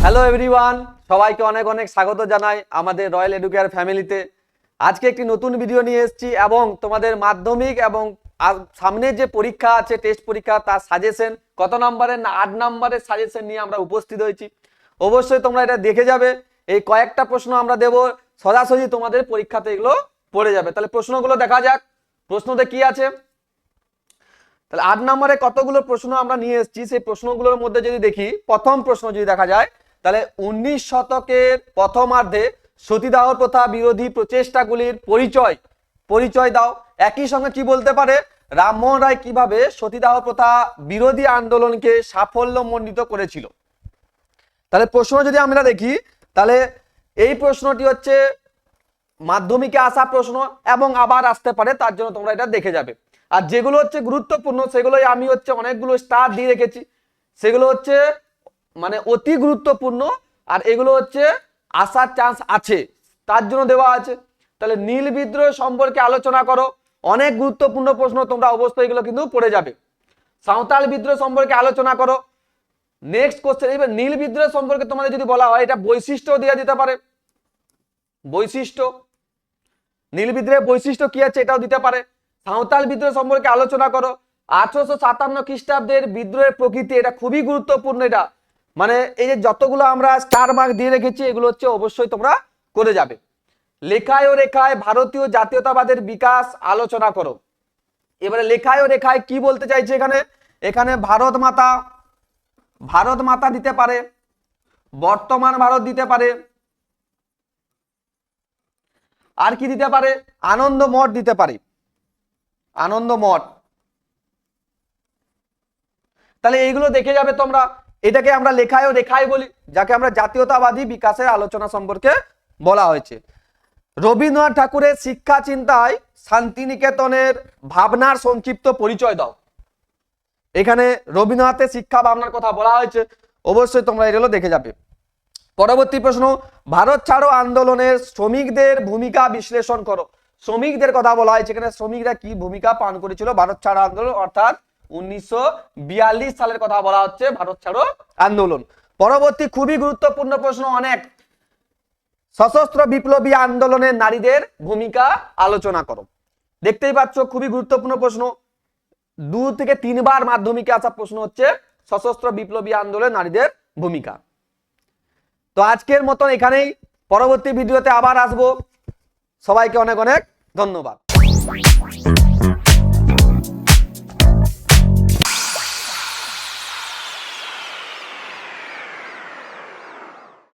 Hello everyone, সবাইকে অনেক অনেক স্বাগত জানাই আমাদের রয়্যাল এডুকেয়ার ফ্যামিলিতে। আজকে একটি নতুন ভিডিও নিয়ে এসেছি এবং তোমাদের মাধ্যমিক এবং সামনে যে পরীক্ষা আছে টেস্ট পরীক্ষা তার সাজেশন কত নম্বরের না 8 নম্বরের সাজেশন নিয়ে আমরা উপস্থিত হয়েছি। অবশ্যই তোমরা এটা দেখে যাবে। এই কয়েকটা প্রশ্ন আমরা দেব, সরাসরি তোমাদের পরীক্ষাতে এগুলো পড়ে যাবে। তাহলে প্রশ্নগুলো দেখা যাক। প্রশ্নতে কি আছে, তাহলে 8 নম্বরে কতগুলো প্রশ্ন আমরা নিয়ে এসেছি। সেই প্রশ্নগুলোর মধ্যে যদি দেখি, প্রথম প্রশ্ন যদি দেখা যায়, তাহলে 19 শতকের প্রথমার্ধে সতীদাহ প্রথা বিরোধী প্রচেষ্টাগুলির পরিচয় দাও। একই সঙ্গে কি বলতে পারে, রামমোহন রায় কিভাবে সতীদাহ প্রথা বিরোধী আন্দোলনকে সাফল্যমণ্ডিত করেছিল। তাহলে প্রশ্ন যদি আমরা দেখি, তাহলে এই প্রশ্নটি হচ্ছে মাধ্যমিকে আসা প্রশ্ন এবং আবার আসতে পারে, তার জন্য তোমরা এটা দেখে যাবে। আর যেগুলো হচ্ছে গুরুত্বপূর্ণ সেগুলোই আমি হচ্ছে অনেকগুলো স্টার দিয়ে রেখেছি, সেগুলো হচ্ছে মানে অতি গুরুত্বপূর্ণ, আর এগুলো হচ্ছে আসার চান্স আছে তার জন্য দেওয়া আছে। তাহলে নীল বিদ্রোহ সম্পর্কে আলোচনা করো, অনেক গুরুত্বপূর্ণ প্রশ্ন, তোমরা অবশ্যই এগুলো কিন্তু পড়ে যাবে। সাঁওতাল বিদ্রোহ সম্পর্কে আলোচনা করো। নেক্সট কোশ্চেন, এবার নীল বিদ্রোহ সম্পর্কে তোমাদের যদি বলা হয়, এটা বৈশিষ্ট্য দিয়ে দিতে পারে। বৈশিষ্ট্য, নীল বিদ্রোহের বৈশিষ্ট্য কি আছে এটাও দিতে পারে। সাঁওতাল বিদ্রোহ সম্পর্কে আলোচনা করো। 1857 খ্রিস্টাব্দের বিদ্রোহের প্রকৃতি, এটা খুবই গুরুত্বপূর্ণ। এটা মানে এই যে যতগুলো আমরা স্টার মার্ক দিয়ে রেখেছি এগুলো হচ্ছে অবশ্যই তোমরা করে যাবে। লেখায় ও রেখায় ভারতীয় জাতীয়তাবাদের বিকাশ আলোচনা করো। এবারে লেখায় ও রেখায় কি বলতে চাইছে এখানে, এখানে ভারত মাতা দিতে পারে, বর্তমান ভারত দিতে পারে, আর কি দিতে পারে, আনন্দ মঠ দিতে পারে, আনন্দ মঠ। তাহলে এইগুলো দেখে যাবে তোমরা। এটাকে আমরা লেখায় ও রেখায় বলি, যাকে আমরা জাতীয়তাবাদী বিকাশের আলোচনা সম্পর্কে বলা হয়েছে। রবীন্দ্রনাথ ঠাকুরের শিক্ষা চিন্তায় শান্তিনিকেতনের ভাবনার সংক্ষিপ্ত পরিচয় দাও। এখানে রবীন্দ্রনাথের শিক্ষা ভাবনার কথা বলা হয়েছে, অবশ্যই তোমরা এগুলো দেখে যাবে। পরবর্তী প্রশ্ন, ভারত ছাড়ো আন্দোলনের শ্রমিকদের ভূমিকা বিশ্লেষণ করো। শ্রমিকদের কথা বলা হয়েছে, এখানে শ্রমিকরা কি ভূমিকা পালন করেছিল ভারত ছাড়ো আন্দোলন, অর্থাৎ 1942 সালের কথা বলা হচ্ছে ভারত ছাড়ো আন্দোলন। পরবর্তী খুবই গুরুত্বপূর্ণ প্রশ্ন, অনেক, সশস্ত্র বিপ্লবী আন্দোলনের নারীদের ভূমিকা আলোচনা করো। দেখতেই পাচ্ছ খুবই গুরুত্বপূর্ণ প্রশ্ন, 2 থেকে 3 বার মাধ্যমিকে আসা প্রশ্ন হচ্ছে সশস্ত্র বিপ্লবী আন্দোলনের নারীদের ভূমিকা। তো আজকের মতন এখানেই, পরবর্তী ভিডিওতে আবার আসবো। সবাইকে অনেক অনেক ধন্যবাদ।